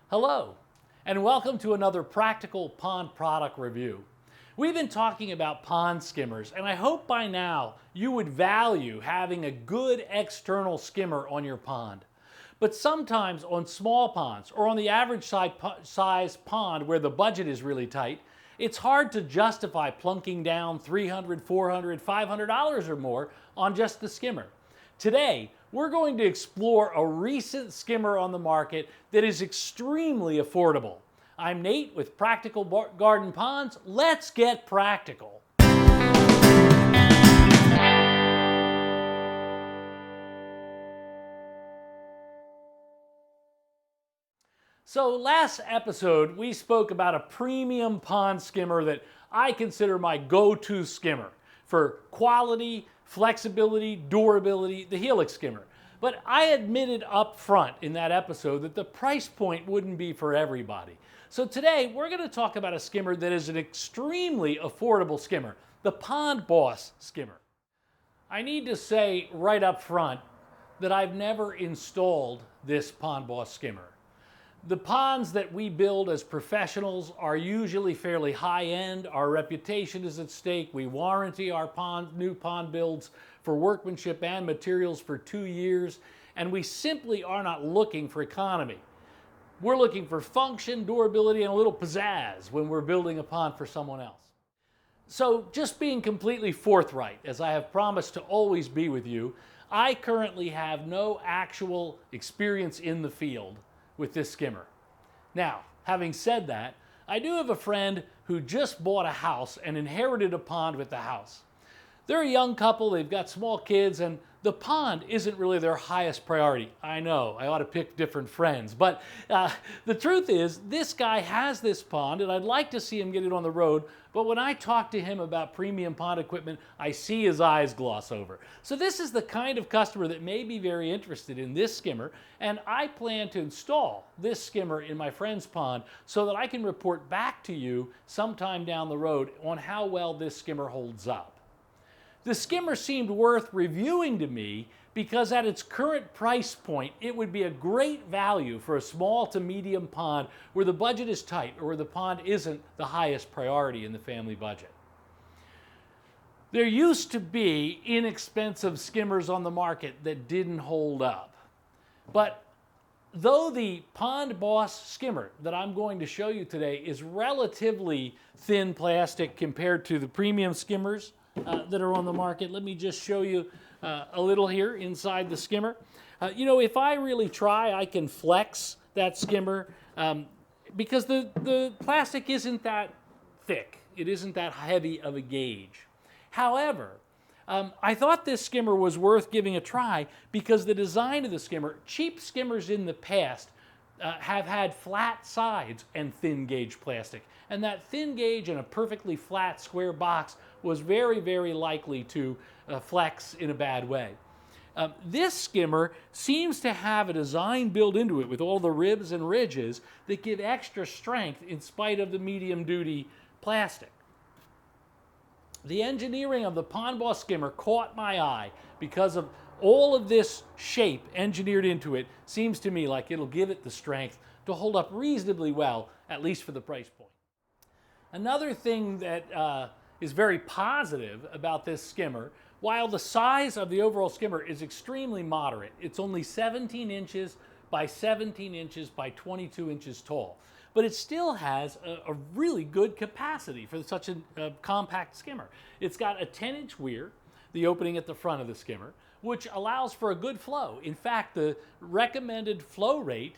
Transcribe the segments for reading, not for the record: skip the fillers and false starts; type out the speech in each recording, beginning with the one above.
Hello, and welcome to another practical pond product review. We've been talking about pond skimmers, and I hope by now you would value having a good external skimmer on your pond. But sometimes on small ponds, or on the average size pond where the budget is really tight, it's hard to justify plunking down $300, $400, $500 or more on just the skimmer. Today, we're going to explore a recent skimmer on the market that is extremely affordable. I'm Nate with Practical Garden Ponds. Let's get practical. So last episode, we spoke about a premium pond skimmer that I consider my go-to skimmer for quality, flexibility, durability, the Helix skimmer. But I admitted up front in that episode that the price point wouldn't be for everybody. So today we're going to talk about a skimmer that is an extremely affordable skimmer, the Pond Boss Skimmer. I need to say right up front that I've never installed this Pond Boss skimmer. The ponds that we build as professionals are usually fairly high-end. Our reputation is at stake. We warranty our new pond builds for workmanship and materials for 2 years, and we simply are not looking for economy. We're looking for function, durability, and a little pizzazz when we're building a pond for someone else. So just being completely forthright, as I have promised to always be with you, I currently have no actual experience in the field with this skimmer. Now, having said that, I do have a friend who just bought a house and inherited a pond with the house. They're a young couple, they've got small kids, and the pond isn't really their highest priority. I know, I ought to pick different friends, but the truth is, this guy has this pond, and I'd like to see him get it on the road, but when I talk to him about premium pond equipment, I see his eyes gloss over. So this is the kind of customer that may be very interested in this skimmer, and I plan to install this skimmer in my friend's pond so that I can report back to you sometime down the road on how well this skimmer holds up. The skimmer seemed worth reviewing to me because at its current price point, it would be a great value for a small to medium pond where the budget is tight or where the pond isn't the highest priority in the family budget. There used to be inexpensive skimmers on the market that didn't hold up. But though the Pond Boss skimmer that I'm going to show you today is relatively thin plastic compared to the premium skimmers that are on the market, let me just show you a little here inside the skimmer. If I really try, I can flex that skimmer because the plastic isn't that thick. It isn't that heavy of a gauge. However, I thought this skimmer was worth giving a try because the design of the skimmer, cheap skimmers in the past have had flat sides and thin gauge plastic. And that thin gauge in a perfectly flat square box was very, very likely to flex in a bad way. This skimmer seems to have a design built into it with all the ribs and ridges that give extra strength in spite of the medium duty plastic. The engineering of the Pond Boss skimmer caught my eye because of all of this shape engineered into it. Seems to me like it'll give it the strength to hold up reasonably well, at least for the price point. Another thing that is very positive about this skimmer, while the size of the overall skimmer is extremely moderate, it's only 17 inches by 17 inches by 22 inches tall, but it still has a really good capacity for such a compact skimmer. It's got a 10-inch weir, the opening at the front of the skimmer, which allows for a good flow. In fact, the recommended flow rate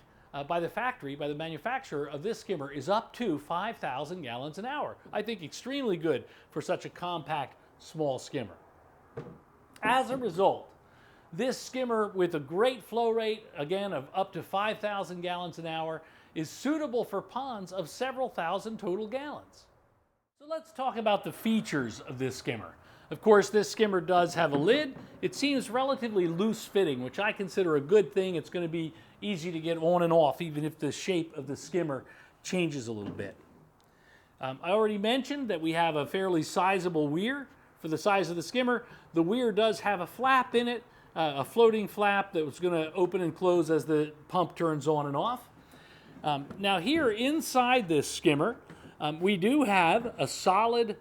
by the manufacturer of this skimmer is up to 5,000 gallons an hour. I think extremely good for such a compact, small skimmer. As a result, this skimmer with a great flow rate, again, of up to 5,000 gallons an hour, is suitable for ponds of several thousand total gallons. So let's talk about the features of this skimmer. Of course, this skimmer does have a lid. It seems relatively loose fitting, which I consider a good thing. It's going to be easy to get on and off, even if the shape of the skimmer changes a little bit. I already mentioned that we have a fairly sizable weir for the size of the skimmer. The weir does have a flap in it, a floating flap that was going to open and close as the pump turns on and off. Now here inside this skimmer, we do have a solid,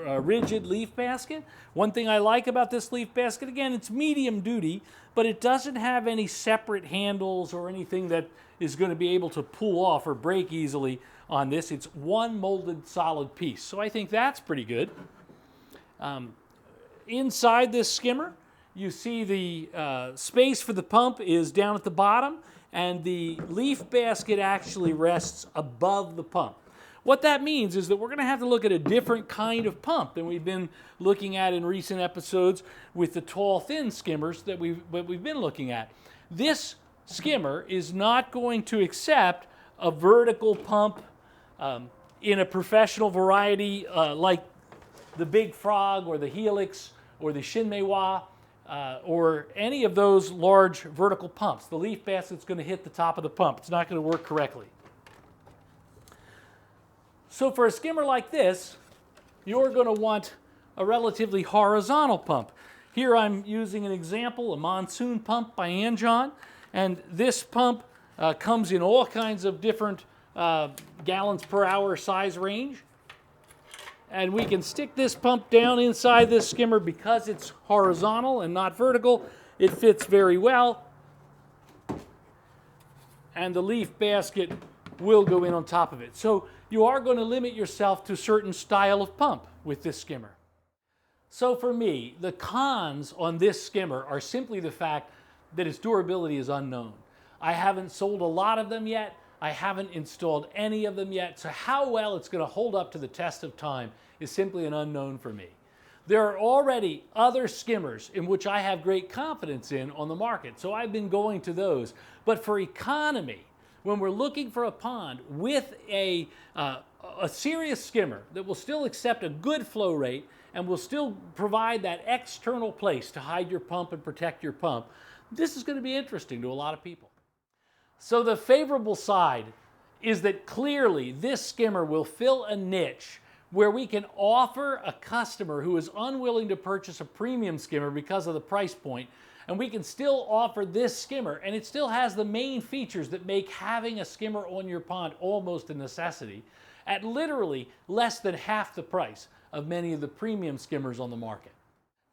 rigid leaf basket. One thing I like about this leaf basket, again, it's medium duty, but it doesn't have any separate handles or anything that is going to be able to pull off or break easily on this. It's one molded solid piece, so I think that's pretty good. Inside this skimmer, you see the space for the pump is down at the bottom, and the leaf basket actually rests above the pump. What that means is that we're going to have to look at a different kind of pump than we've been looking at in recent episodes with the tall, thin skimmers that we've been looking at. This skimmer is not going to accept a vertical pump in a professional variety like the Big Frog or the Helix or the Shinmeiwa or any of those large vertical pumps. The leaf basket's going to hit the top of the pump. It's not going to work correctly. So for a skimmer like this, you're going to want a relatively horizontal pump. Here I'm using an example, a monsoon pump by Anjon, and this pump comes in all kinds of different gallons per hour size range. And we can stick this pump down inside this skimmer because it's horizontal and not vertical. It fits very well. And the leaf basket will go in on top of it. So you are going to limit yourself to a certain style of pump with this skimmer. So for me, the cons on this skimmer are simply the fact that its durability is unknown. I haven't sold a lot of them yet. I haven't installed any of them yet. So how well it's going to hold up to the test of time is simply an unknown for me. There are already other skimmers in which I have great confidence in on the market, so I've been going to those. But for economy, when we're looking for a pond with a serious skimmer that will still accept a good flow rate and will still provide that external place to hide your pump and protect your pump, this is going to be interesting to a lot of people. So the favorable side is that clearly this skimmer will fill a niche where we can offer a customer who is unwilling to purchase a premium skimmer because of the price point, and we can still offer this skimmer, and it still has the main features that make having a skimmer on your pond almost a necessity, at literally less than half the price of many of the premium skimmers on the market.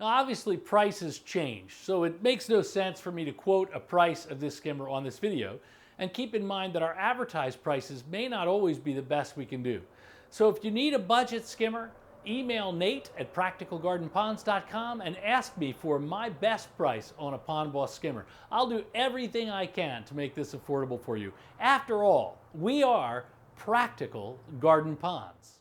Now obviously prices change, so it makes no sense for me to quote a price of this skimmer on this video, and keep in mind that our advertised prices may not always be the best we can do. So if you need a budget skimmer, email Nate at practicalgardenponds.com and ask me for my best price on a Pond Boss skimmer. I'll do everything I can to make this affordable for you. After all, we are Practical Garden Ponds.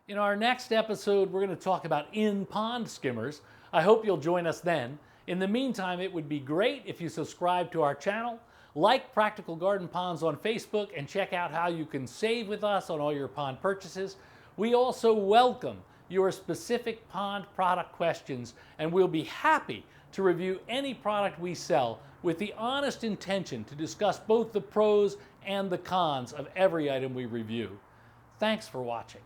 In our next episode, we're going to talk about in-pond skimmers. I hope you'll join us then. In the meantime, it would be great if you subscribe to our channel, like Practical Garden Ponds on Facebook, and check out how you can save with us on all your pond purchases. We also welcome your specific pond product questions, and we'll be happy to review any product we sell with the honest intention to discuss both the pros and the cons of every item we review. Thanks for watching.